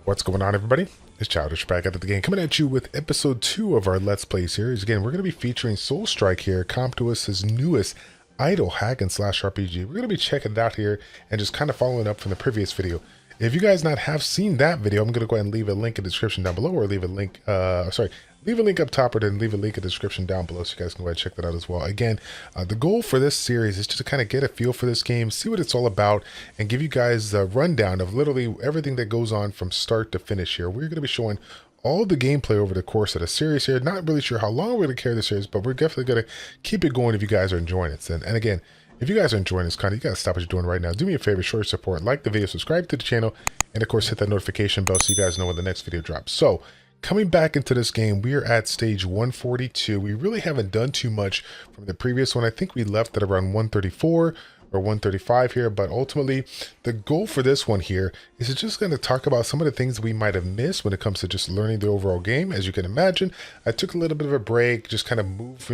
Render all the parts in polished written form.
What's going on, everybody? It's Childish back at it again, coming at you with episode 2 of our Let's Play series. Again, we're going to be featuring Soul Strike here, Comptous's newest idle hack and slash RPG. We're going to be checking it out here and just kind of following up from the previous video. If you guys not have seen that video, I'm going to go ahead and leave a link in the description down below, or leave a link, leave a link up top, or then leave a link in the description down below so you guys can go ahead and check that out as well. Again, the goal for this series is just to kind of get a feel for this game, see what it's all about, and give you guys a rundown of literally everything that goes on from start to finish here. We're going to be showing all the gameplay over the course of the series here. Not really sure how long we're going to carry the series, but we're definitely going to keep it going if you guys are enjoying it. And again, if you guys are enjoying this content, you got to stop what you're doing right now. Do me a favor, show your support, like the video, subscribe to the channel, and of course hit that notification bell so you guys know when the next video drops. So coming back into this game, we are at stage 142. We really haven't done too much from the previous one. I think we left at around 134 or 135 here, but ultimately the goal for this one here is just going to talk about some of the things that we might have missed when it comes to just learning the overall game. As you can imagine, I took a little bit of a break, just kind of move,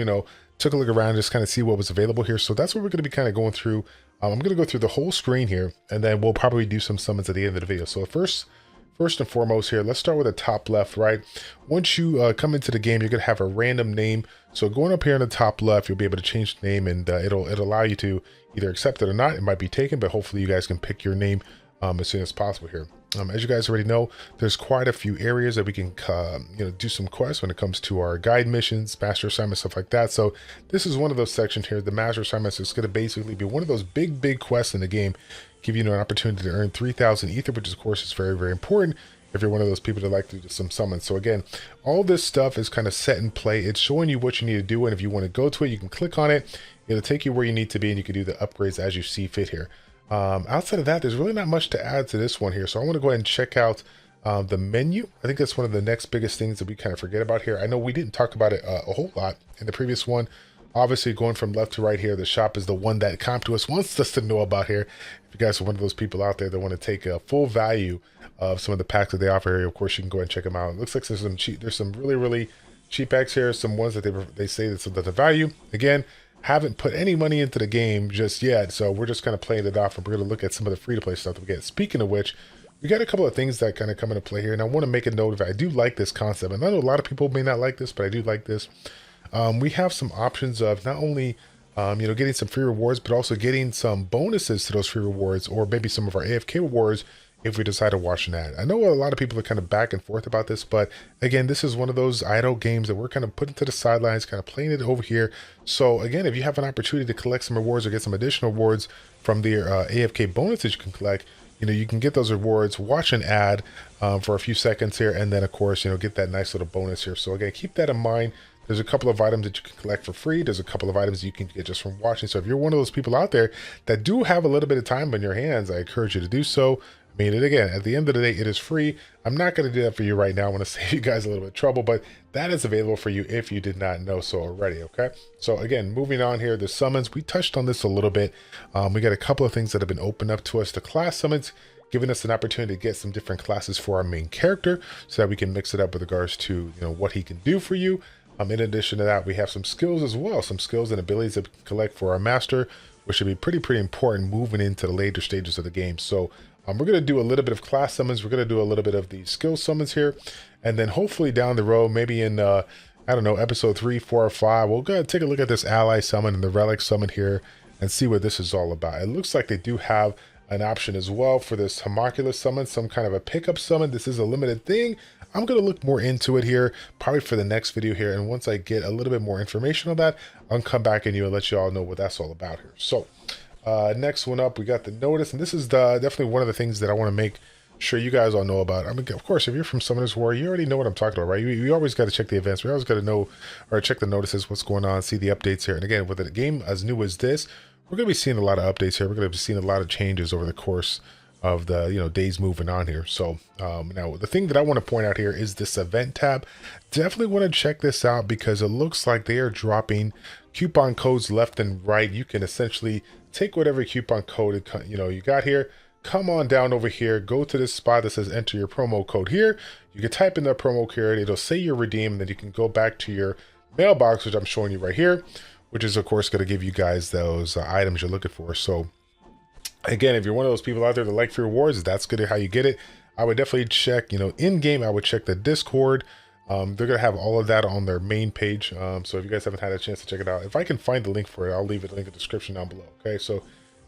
took a look around, just kind of see what was available here. So that's what we're going to be kind of going through. I'm going to go through the whole screen here, and then we'll probably do some summons at the end of the video. So first and foremost here, let's start with the top left, right? Once you come into the game, you're going to have a random name. So going up here in the top left, you'll be able to change the name, and it'll allow you to either accept it or not. It might be taken, but hopefully you guys can pick your name as soon as possible here. As you guys already know, there's quite a few areas that we can do some quests when it comes to our guide missions, master assignments, stuff like that. So this is one of those sections here. The master assignments is going to basically be one of those big quests in the game, give you an opportunity to earn 3,000 ether, which of course is very important if you're one of those people that like to do some summons. So again, all this stuff is kind of set in play. It's showing you what you need to do, and if you want to go to it, you can click on it. It'll take you where you need to be, and you can do the upgrades as you see fit here. Outside of that, there's really not much to add to this one here. So I want to go ahead and check out the menu. I think that's one of the next biggest things that we kind of forget about here. I know we didn't talk about it a whole lot in the previous one. Obviously, going from left to right here, the shop is the one that Comptous wants us to know about here. If you guys are one of those people out there that want to take a full value of some of the packs that they offer here, of course, you can go ahead and check them out. It looks like there's some cheap, there's some really cheap packs here. Some ones that they say that's the value. Again, haven't put any money into the game just yet, so we're just kind of playing it off, and we're going to look at some of the free-to-play stuff that we get. Speaking of which, we got a couple of things that kind of come into play here, and I want to make a note of it. I do like this concept, and I know a lot of people may not like this, but I do like this. We have some options of not only getting some free rewards, but also getting some bonuses to those free rewards, or maybe some of our AFK rewards if we decide to watch an ad. I know a lot of people are kind of back and forth about this, but again, this is one of those idle games that we're kind of putting to the sidelines, kind of playing it over here. So again, if you have an opportunity to collect some rewards or get some additional rewards from the AFK bonuses you can collect, you can get those rewards, watch an ad for a few seconds here, and then of course, get that nice little bonus here. So again, keep that in mind. There's a couple of items that you can collect for free. There's a couple of items you can get just from watching. So if you're one of those people out there that do have a little bit of time on your hands, I encourage you to do so. I mean, again, at the end of the day, it is free. I'm not going to do that for you right now. I want to save you guys a little bit of trouble, but that is available for you if you did not know so already, okay? So again, moving on here, the summons, we touched on this a little bit. We got a couple of things that have been opened up to us. The class summons, giving us an opportunity to get some different classes for our main character so that we can mix it up with regards to, what he can do for you. In addition to that, we have some skills as well, some skills and abilities that we can collect for our master, which should be pretty important moving into the later stages of the game. So we're going to do a little bit of class summons. We're going to do a little bit of the skill summons here. And then hopefully down the road, maybe in, I don't know, episode 3, 4, or 5, we'll go take a look at this ally summon and the relic summon here and see what this is all about. It looks like they do have an option as well for this homunculus summon, some kind of a pickup summon. This is a limited thing. I'm going to look more into it here, probably for the next video here. And once I get a little bit more information on that, I'll come back and let you all know what that's all about here. So next one up, we got the notice. And this is definitely one of the things that I want to make sure you guys all know about. I mean, of course, if you're from Summoners War, you already know what I'm talking about, right? You always got to check the events. We always got to know or check the notices, what's going on, see the updates here. And again, with a game as new as this, we're going to be seeing a lot of updates here. We're going to be seeing a lot of changes over the course of the days moving on here. So now the thing that I want to point out here is this event tab. Definitely want to check this out because it looks like they are dropping coupon codes left and right. You can essentially take whatever coupon code you got here, come on down over here, go to this spot that says enter your promo code here. You can type in the promo code, it'll say you're redeemed, and then you can go back to your mailbox, which I'm showing you right here, which is of course going to give you guys those items you're looking for. So again, if you're one of those people out there that like free rewards, that's good how you get it. I would definitely check, in game, I would check the Discord. They're going to have all of that on their main page. So if you guys haven't had a chance to check it out, if I can find the link for it, I'll leave it in the description down below. Okay, so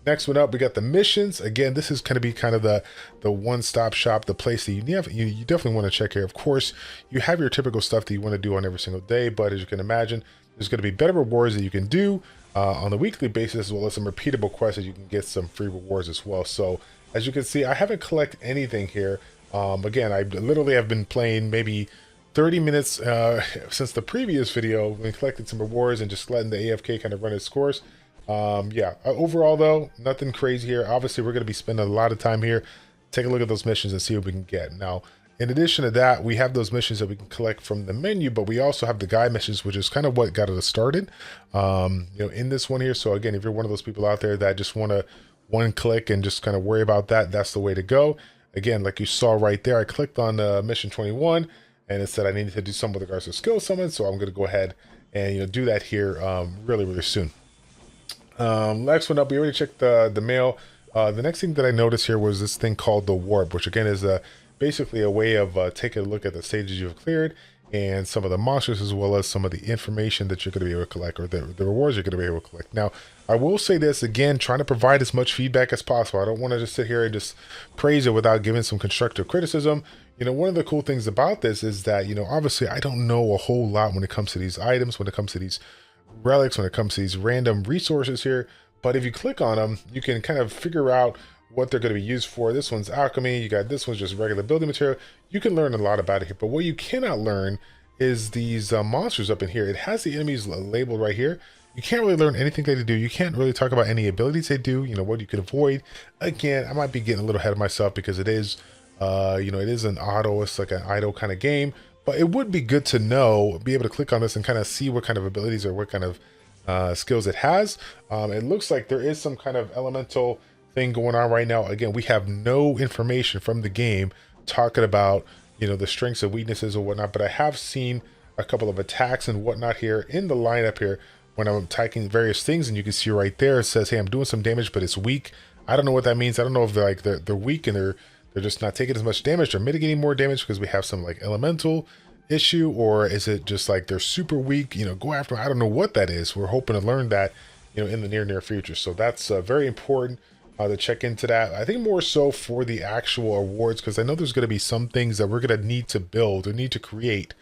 next one up, we got the missions. Again, this is going to be kind of the one-stop shop, the place that you definitely want to check here. Of course, you have your typical stuff that you want to do on every single day, but as you can imagine, there's going to be better rewards that you can do on the weekly basis, as well as some repeatable quests that you can get some free rewards as well. So as you can see, I haven't collected anything here. Again, I literally have been playing maybe 30 minutes since the previous video, when collecting some rewards and just letting the AFK kind of run its course. Yeah, overall though, nothing crazy here. Obviously, we're going to be spending a lot of time here. Take a look at those missions and see what we can get. Now, in addition to that, we have those missions that we can collect from the menu, but we also have the guide missions, which is kind of what got us started, in this one here. So again, if you're one of those people out there that just want to one click and just kind of worry about that, that's the way to go. Again, like you saw right there, I clicked on mission 21 and it said I needed to do something with regards to skill summon. So I'm going to go ahead and do that here really soon. Next one up, we already checked the mail. The next thing that I noticed here was this thing called the warp, which again is basically a way of taking a look at the stages you've cleared and some of the monsters, as well as some of the information that you're going to be able to collect, or the rewards you're going to be able to collect. Now, I will say this again, trying to provide as much feedback as possible. I don't want to just sit here and just praise it without giving some constructive criticism. One of the cool things about this is that, obviously I don't know a whole lot when it comes to these items, when it comes to these relics, when it comes to these random resources here. But if you click on them, you can kind of figure out what they're going to be used for. This one's alchemy. You got this one's just regular building material. You can learn a lot about it here. But what you cannot learn is these monsters up in here. It has the enemies labeled right here. You can't really learn anything that they do. You can't really talk about any abilities they do, what you can avoid. Again, I might be getting a little ahead of myself because it is, it is an auto, it's like an idle kind of game. But it would be good to know, be able to click on this and kind of see what kind of abilities or what kind of skills it has. It looks like there is some kind of elemental thing going on right now. Again, we have no information from the game talking about, the strengths and weaknesses or whatnot, but I have seen a couple of attacks and whatnot here in the lineup here when I'm typing various things, and you can see right there, it says, hey, I'm doing some damage, but it's weak. I don't know what that means. I don't know if they're weak and they're just not taking as much damage. They're mitigating more damage because we have some like elemental issue, or is it just like they're super weak? Go after them. I don't know what that is. We're hoping to learn that, in the near future. So that's very important to check into that. I think more so for the actual awards, because I know there's going to be some things that we're going to need to build or need to create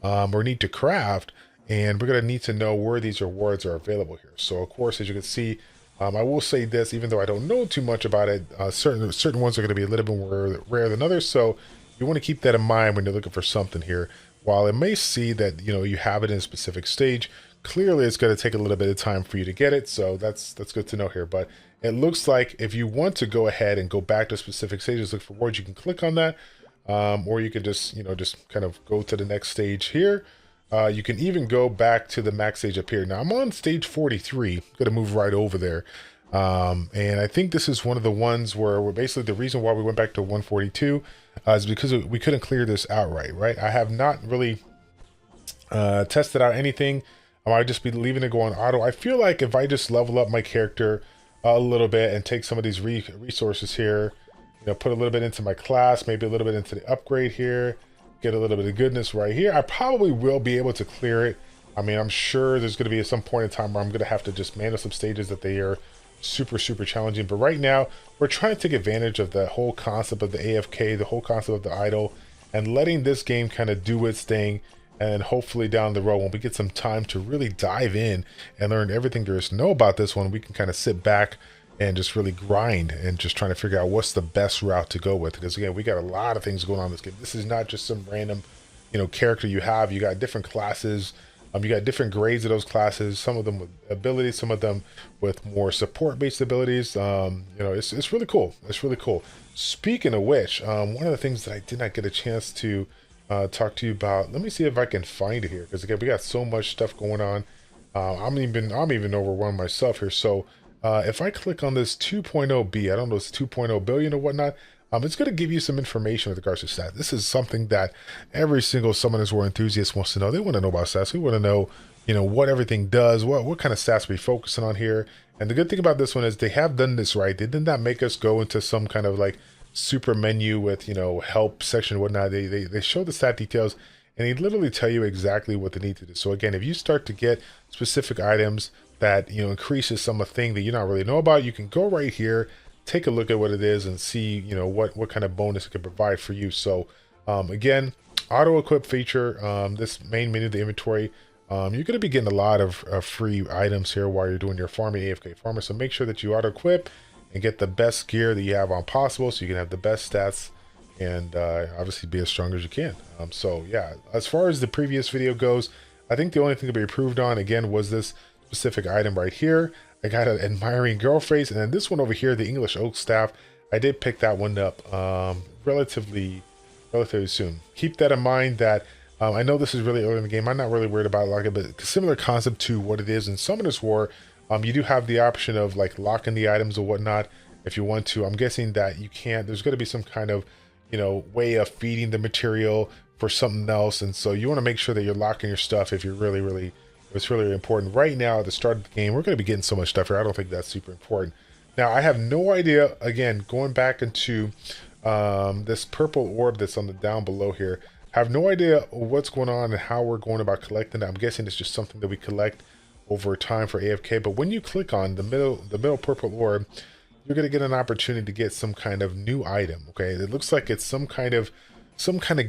or need to craft, and we're going to need to know where these rewards are available here. So of course, as you can see, I will say this, even though I don't know too much about it, certain ones are going to be a little bit more rare than others. So you want to keep that in mind when you're looking for something here. While it may see that, you have it in a specific stage, clearly it's going to take a little bit of time for you to get it. So that's good to know here. But it looks like if you want to go ahead and go back to specific stages, look for rewards, you can click on that. Or you can just, just kind of go to the next stage here. You can even go back to the max stage up here. Now I'm on stage 43, going to move right over there. And I think this is one of the ones where we're basically, the reason why we went back to 142 is because we couldn't clear this outright, right? I have not really tested out anything. I might just be leaving it go on auto. I feel like if I just level up my character a little bit and take some of these resources here, put a little bit into my class, maybe a little bit into the upgrade here, get a little bit of goodness right here, I probably will be able to clear it. I mean, I'm sure there's going to be some point in time where I'm going to have to just manage some stages that they are super challenging. But right now, we're trying to take advantage of the whole concept of the AFK, the whole concept of the idle, and letting this game kind of do its thing. And hopefully down the road, when we get some time to really dive in and learn everything there is to know about this one, we can kind of sit back and just really grind and just trying to figure out what's the best route to go with. Because again, we got a lot of things going on in this game. This is not just some random, character you have. You got different classes. You got different grades of those classes. Some of them with abilities, some of them with more support-based abilities. It's really cool. It's really cool. Speaking of which, one of the things that I did not get a chance to talk to you about, let me see if I can find it here, because again, we got so much stuff going on. I'm even overwhelmed myself here. So if I click on this 2.0B, I don't know, it's 2.0 billion or whatnot, it's going to give you some information with regards to stats. This is something that every single Summoners War enthusiast wants to know. They want to know about stats. We want to know, what everything does, what kind of stats we're focusing on here. And the good thing about this one is they have done this right. They did not make us go into some kind of like super menu with, you know, help section and whatnot. They show the stat details, and they literally tell you exactly what they need to do. So again, if you start to get specific items that, you know, increases some thing that you don't really know about, you can go right here, take a look at what it is, and see, you know, what kind of bonus it can provide for you. So again, auto equip feature, this main menu, the inventory, you're going to be getting a lot of free items here while you're doing your farming, AFK farmer. So make sure that you auto equip and get the best gear that you have on possible, so you can have the best stats and obviously be as strong as you can. So yeah, as far as the previous video goes, I think the only thing to be improved on again was this specific item right here. I got an admiring girl face, and then this one over here, the English oak staff, I did pick that one up relatively soon. Keep that in mind that I know this is really early in the game. I'm not really worried about locking, but similar concept to what it is in Summoners War. You do have the option of like locking the items or whatnot if you want to. I'm guessing that you can't. There's going to be some kind of, you know, way of feeding the material for something else, and so you want to make sure that you're locking your stuff if you're really it's really important. Right now at the start of the game, we're going to be getting so much stuff here. I don't think that's super important. Now I have no idea. Again, going back into this purple orb that's on the down below here, I have no idea what's going on and how we're going about collecting it. I'm guessing it's just something that we collect over time for AFK. But when you click on the middle purple orb, you're going to get an opportunity to get some kind of new item. Okay, it looks like it's some kind of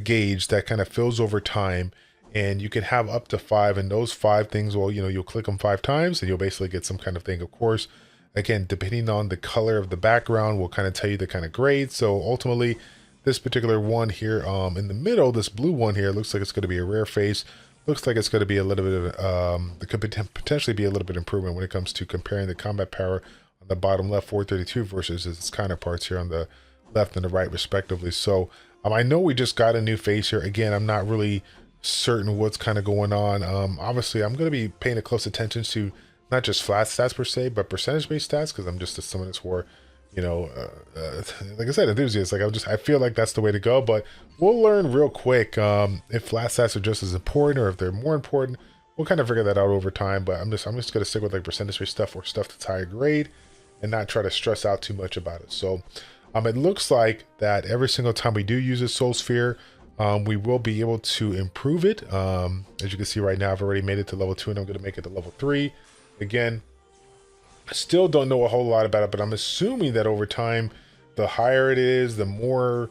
gauge that kind of fills over time, and you can have up to 5, and those 5 things will, you know, you'll click them 5 times and you'll basically get some kind of thing. Of course, again, depending on the color of the background will kind of tell you the kind of grade. So ultimately, this particular one here in the middle, this blue one here, looks like it's going to be a rare face. Looks like it's going to be a little bit of it could potentially be a little bit improvement when it comes to comparing the combat power on the bottom left 432 versus its counterparts here on the left and the right respectively. So I know we just got a new face here. Again, I'm not really certain what's kind of going on. Obviously I'm going to be paying a close attention to not just flat stats per se, but percentage based stats, because I'm just a Summoners War, you know, like I said, enthusiast. Like I feel like that's the way to go. But we'll learn real quick if flat stats are just as important or if they're more important. We'll kind of figure that out over time. But I'm just gonna stick with like percentage based stuff or stuff that's higher grade, and not try to stress out too much about it. So it looks like that every single time we do use a soul sphere, we will be able to improve it. As you can see right now, I've already made it to level 2, and I'm going to make it to level 3. Again, I still don't know a whole lot about it, but I'm assuming that over time, the higher it is, the more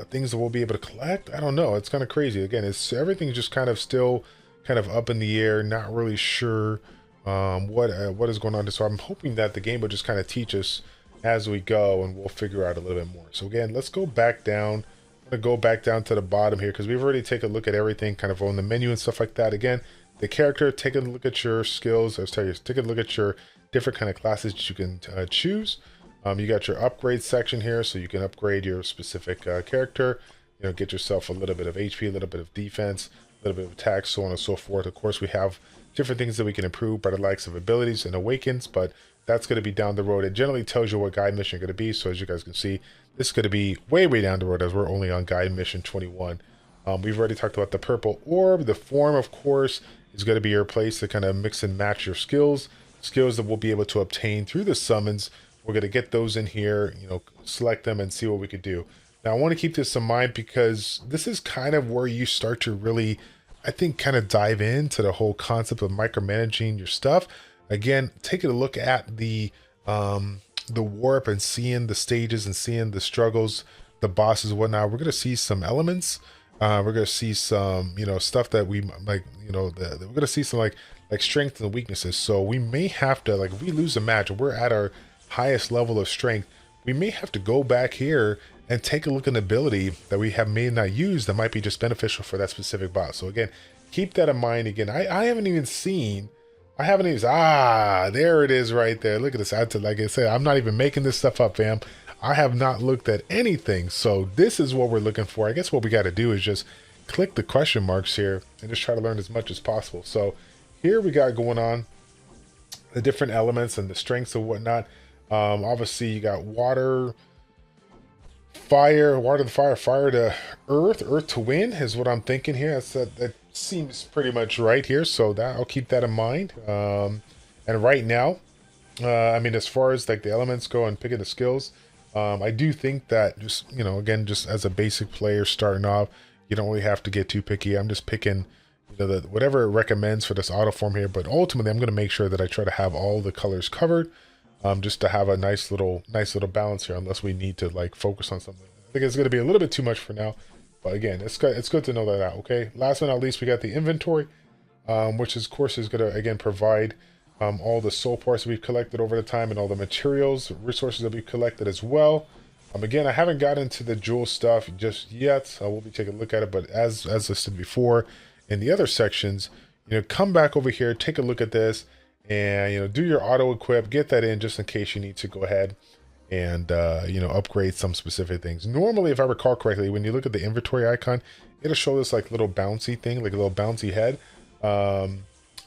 things that we'll be able to collect. I don't know. It's kind of crazy. Again, everything's just kind of still kind of up in the air. Not really sure what is going on. So I'm hoping that the game will just kind of teach us as we go, and we'll figure out a little bit more. So again, let's go back down. I'm gonna go back down to the bottom here because we've already taken a look at everything kind of on the menu and stuff like that. Again, the character, take a look at your skills. I was telling you, take a look at your different kind of classes that you can choose. You got your upgrade section here, so you can upgrade your specific character. You know, get yourself a little bit of HP, a little bit of defense, a little bit of attack, so on and so forth. Of course, we have different things that we can improve by the likes of abilities and awakens, but that's going to be down the road. It generally tells you what guide mission you're going to be. So as you guys can see, this is going to be way down the road, as we're only on guide mission 21. We've already talked about the purple orb. The form, of course, is going to be your place to kind of mix and match your skills that we'll be able to obtain through the summons. We're going to get those in here, you know, select them and see what we could do. Now, I want to keep this in mind because this is kind of where you start to really, I think, kind of dive into the whole concept of micromanaging your stuff. Again, taking a look at the warp and seeing the stages and seeing the struggles, the bosses and whatnot. We're going to see some elements. We're going to see some, you know, stuff that we like, you know, we're going to see some like strengths and weaknesses. So we may have to, like, if we lose a match and we're at our highest level of strength, we may have to go back here and take a look at an ability that we may not use that might be just beneficial for that specific boss. So again, keep that in mind. Again, I haven't even seen, there it is right there. Look at this. Like I said, I'm not even making this stuff up, fam. I have not looked at anything. So this is what we're looking for. I guess what we got to do is just click the question marks here and just try to learn as much as possible. So here we got going on the different elements and the strengths and whatnot. Obviously you got water, fire, water to fire, fire to earth, earth to wind is what I'm thinking here. That seems pretty much right here. So that I'll keep that in mind. And right now, I mean, as far as like the elements go and picking the skills, I do think that just, you know, again, just as a basic player starting off, you don't really have to get too picky. I'm just picking, you know, whatever it recommends for this auto form here. But ultimately, I'm going to make sure that I try to have all the colors covered, just to have a nice little balance here. Unless we need to like focus on something. I think it's going to be a little bit too much for now. But again, it's good to know that out. Okay. Last but not least, we got the inventory, which is, of course, is going to again provide all the soul parts that we've collected over the time and all the materials, resources that we've collected as well. Again, I haven't got into the jewel stuff just yet. I will be taking a look at it, but as listed before in the other sections, you know, come back over here, take a look at this, and, you know, do your auto equip, get that in just in case you need to go ahead and, you know, upgrade some specific things. Normally, if I recall correctly, when you look at the inventory icon, it'll show this like little bouncy thing, like a little bouncy head.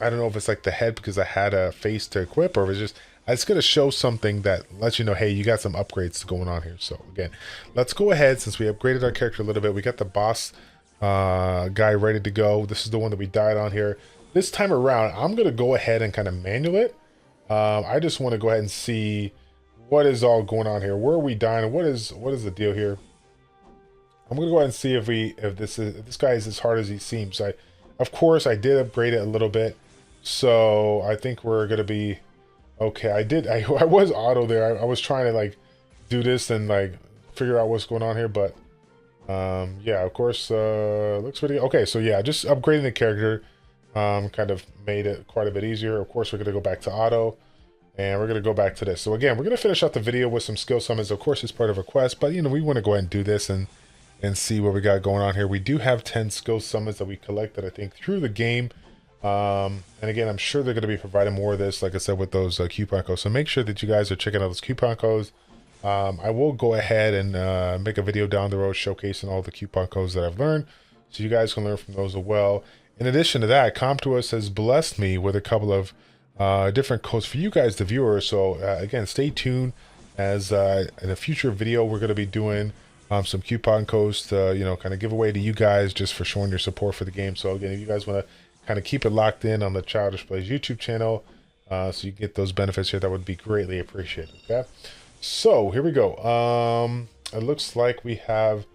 I don't know if it's like the head because I had a face to equip, or if it's going to show something that lets you know, hey, you got some upgrades going on here. So again, let's go ahead, since we upgraded our character a little bit. We got the boss guy ready to go. This is the one that we died on here. This time around, I'm going to go ahead and kind of manual it. I just want to go ahead and see what is all going on here. Where are we dying? What is the deal here? I'm going to go ahead and see if this guy is as hard as he seems. Of course, I did upgrade it a little bit. So I think we're going to be okay. I was auto there. I was trying to like do this and like figure out what's going on here. But yeah, of course, looks pretty okay. So yeah, just upgrading the character kind of made it quite a bit easier. Of course, we're going to go back to auto and we're going to go back to this. So again, we're going to finish out the video with some skill summons. Of course, it's part of a quest, but you know, we want to go ahead and do this and see what we got going on here. We do have 10 skill summons that we collected, I think, through the game. And again, I'm sure they're going to be providing more of this, like I said, with those coupon codes. So make sure that you guys are checking out those coupon codes. I will go ahead and make a video down the road showcasing all the coupon codes that I've learned, so you guys can learn from those as well. In addition to that, CompToUs has blessed me with a couple of different codes for you guys, the viewers. So again, stay tuned, as in a future video we're going to be doing some coupon codes to, you know, kind of give away to you guys just for showing your support for the game. So again, if you guys want to kind of keep it locked in on the Childish Plays YouTube channel, so you get those benefits here, that would be greatly appreciated. Okay, so here we go. It looks like we have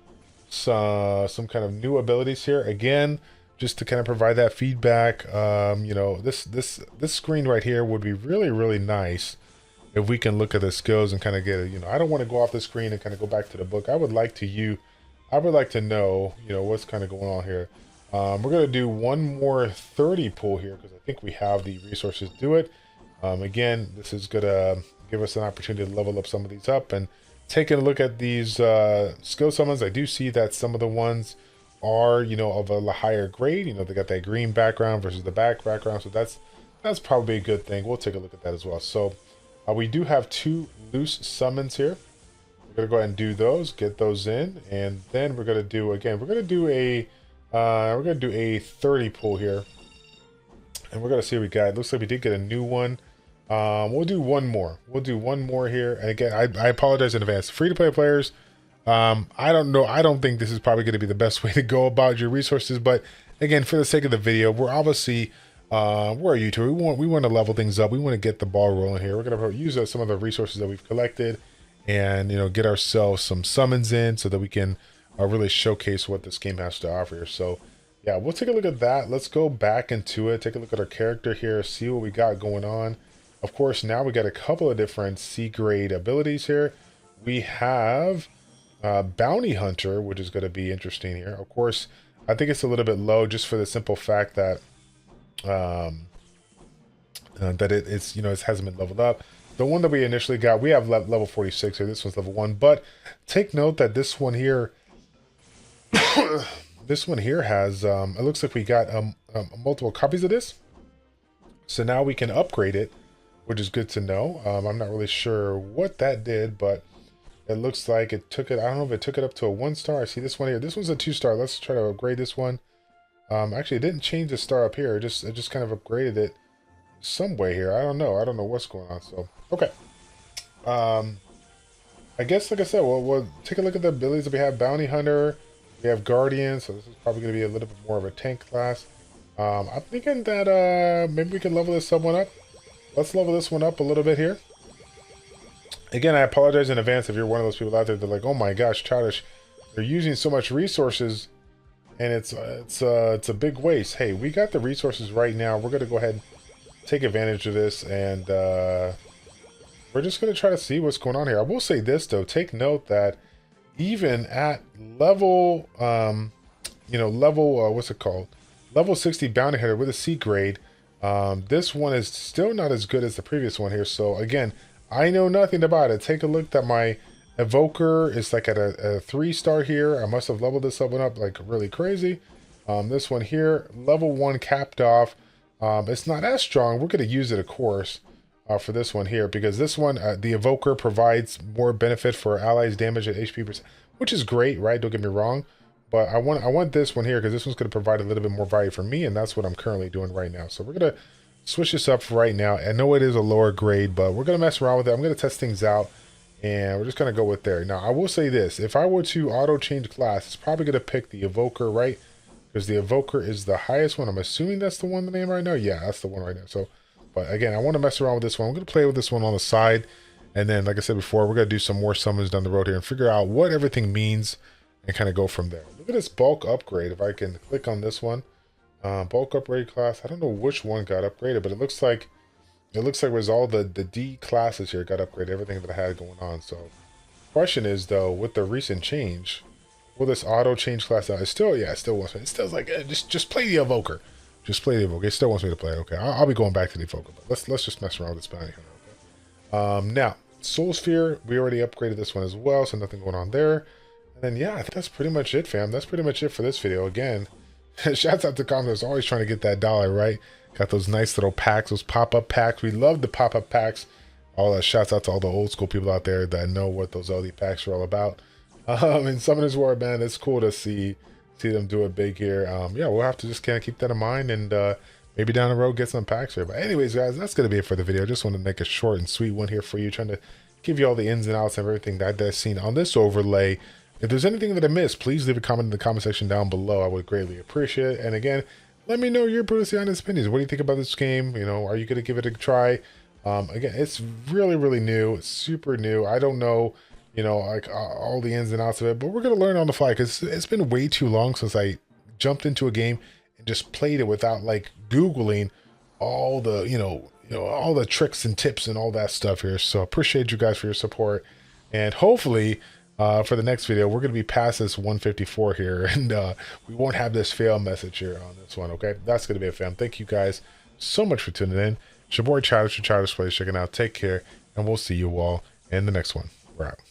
some kind of new abilities here. Again, just to kind of provide that feedback, you know, this screen right here would be really nice if we can look at the skills and kind of get it. You know, I don't want to go off the screen and kind of go back to the book. I would like to know, you know, what's kind of going on here. We're going to do one more 30 pull here because I think we have the resources to do it. Again, this is going to give us an opportunity to level up some of these up. And taking a look at these skill summons, I do see that some of the ones are, you know, of a higher grade. You know, they got that green background versus the black background. So that's probably a good thing. We'll take a look at that as well. So we do have 2 loose summons here. We're going to go ahead and do those, get those in. And then we're going to do, again, we're going to do a 30 pull here, and we're gonna see what we got. It looks like we did get a new one. We'll do one more. We'll do one more here. And again, I apologize in advance. Free-to-play players, I don't know. I don't think this is probably going to be the best way to go about your resources. But again, for the sake of the video, we're obviously we're a YouTuber. We want to level things up. We want to get the ball rolling here. We're going to use some of the resources that we've collected, and, you know, get ourselves some summons in so that we can really showcase what this game has to offer here. So yeah, we'll take a look at that. Let's go back into it, take a look at our character here, see what we got going on. Of course, now we got a couple of different C grade abilities here. We have Bounty Hunter, which is going to be interesting here. Of course, I think it's a little bit low just for the simple fact that it's, you know, it hasn't been leveled up. The one that we initially got, we have level 46 here. This one's level 1, but take note that this one here this one here has it looks like we got multiple copies of this, so now we can upgrade it, which is good to know. I'm not really sure what that did, but it looks like it took it, I don't know if it took it up to a 1-star. I see this one here, this one's a 2-star. Let's try to upgrade this one. Actually, it didn't change the star up here, it just kind of upgraded it some way here. I don't know what's going on. So okay, I guess, like I said, we'll take a look at the abilities that we have. Bounty Hunter, we have Guardian, so this is probably going to be a little bit more of a tank class. I'm thinking that maybe we can level this someone up. Let's level this one up a little bit here. Again, I apologize in advance if you're one of those people out there that are like, oh my gosh, Childish, they're using so much resources and it's a big waste. Hey, we got the resources right now. We're gonna go ahead and take advantage of this, and we're just gonna try to see what's going on here. I will say this though, take note that even at level, level what's it called? Level 60 bounty hunter with a C grade. This one is still not as good as the previous one here. So again, I know nothing about it. Take a look at my evoker is like at a 3-star here. I must have leveled this one up like really crazy. This one here, level 1 capped off. It's not as strong. We're going to use it, of course, for this one here, because this one, the evoker provides more benefit for allies damage at HP percent, which is great, right? Don't get me wrong. But I want this one here because this one's going to provide a little bit more value for me, and that's what I'm currently doing right now. So we're going to switch this up for right now. I know it is a lower grade, but we're going to mess around with it. I'm going to test things out, and we're just going to go with there. Now, I will say this. If I were to auto-change class, it's probably going to pick the Evoker, right? Because the Evoker is the highest one. I'm assuming that's the one the name right now. Yeah, that's the one right now. So, but again, I want to mess around with this one. I'm going to play with this one on the side. And then, like I said before, we're going to do some more summons down the road here and figure out what everything means and kind of go from there. Look at this bulk upgrade. If I can click on this one, bulk upgrade class. I don't know which one got upgraded, but it looks like it was all the D classes here got upgraded. Everything that I had going on. So, question is though, with the recent change, will this auto change class out? It still, yeah, it still wants me. It still's like just play the evoker. Just play the evoker. It still wants me to play. Okay, I'll be going back to the evoker, but let's just mess around with this bounty hunter. Okay. Now Soul Sphere, we already upgraded this one as well, so nothing going on there. And then, yeah, I think that's pretty much it, fam. That's pretty much it for this video. Again, shouts out to Commodore. Always trying to get that dollar, right? Got those nice little packs, those pop-up packs. We love the pop-up packs. All that shouts out to all the old school people out there that know what those LD packs are all about. In Summoner's War, man, it's cool to see them do it big here. Yeah, we'll have to just kind of keep that in mind and maybe down the road get some packs here. But anyways, guys, that's going to be it for the video. Just want to make a short and sweet one here for you, trying to give you all the ins and outs of everything that I've seen on this overlay. If there's anything that I missed, please leave a comment in the comment section down below. I would greatly appreciate it. And again, let me know your brutally honest opinions. What do you think about this game? You know, are you going to give it a try? Again, it's really, really new. It's super new. I don't know, you know, like all the ins and outs of it, but we're going to learn on the fly because it's been way too long since I jumped into a game and just played it without like Googling all the, all the tricks and tips and all that stuff here. So appreciate you guys for your support. And hopefully, for the next video, we're going to be past this 154 here, and we won't have this fail message here on this one, okay? That's going to be it, fam. Thank you guys so much for tuning in. It's your boy Childish from ChildishPlays checking out. Take care, and we'll see you all in the next one. We're out.